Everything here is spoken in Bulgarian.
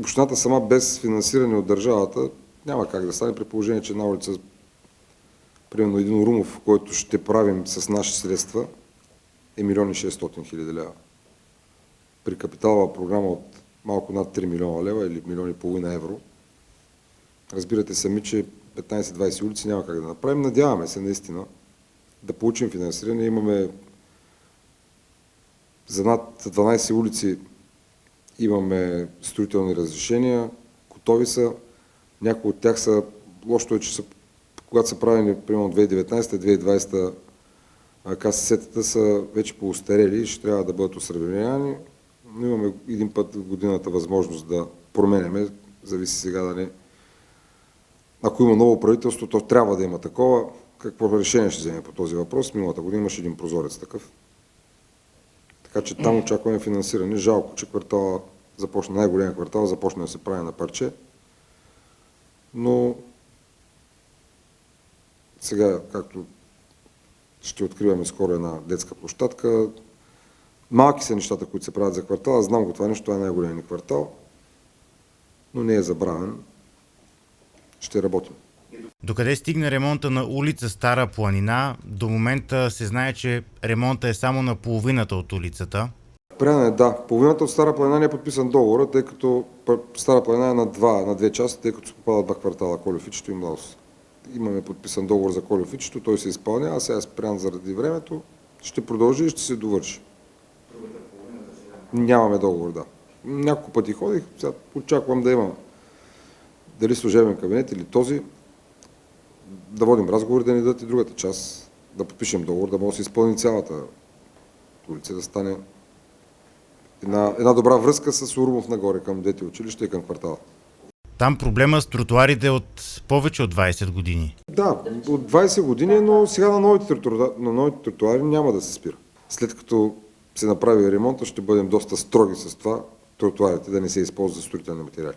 общината сама без финансиране от държавата няма как да стане, при положение, че една улица, примерно един Румов, който ще правим с наши средства, е 1 600 000 лева. При капиталова програма от малко над 3 милиона лева или 1,5 милиона евро, разбирате сами, че 15-20 улици няма как да направим. Надяваме се наистина да получим финансиране. Имаме за над 12 улици имаме строителни разрешения, готови са. Някои от тях са, лошото е, че са, когато са правени, примерно 2019-2020 КСС-тата са вече поостарели и ще трябва да бъдат осъвременявани. Но имаме един път в годината възможност да променяме, зависи сега да не. Ако има ново правителство, то трябва да има такова. Какво решение ще вземе по този въпрос? Миналата година имаше един прозорец такъв. Така че там очакваме финансиране. Жалко, че квартала започна, най-голям квартал започна да се прави на парче. Но сега, както ще откриваме скоро една детска площадка, малки са нещата, които се правят за квартала. Знам го това нещо, това е най-голям квартал, но не е забравен. Ще работим. Докъде стигна ремонта на улица Стара планина? До момента се знае, че ремонта е само на половината от улицата. Да. Половината от Стара планина не е подписан договора, тъй като Стара планина е на две части, тъй като се попадат два квартала, Колюфичето и Младост. Имаме подписан договор за Колюфичето, той се изпълнява, сега е спрян заради времето. Ще продължи и ще се довърши. Нямаме договор, да. Няколко пъти ходих, сега очаквам да има дали служебен кабинет или този, да водим разговори, да ни дадат и другата част, да подпишем договор, да може да се изпълни цялата улица, да стане една добра връзка с Урумов нагоре към двете училища и към квартала. Там проблема с тротуарите от повече от 20 години. Да, от 20 години, но сега на новите тротуари няма да се спира. След като се направи ремонта, ще бъдем доста строги с това тротуарите да не се използват за строителни материали.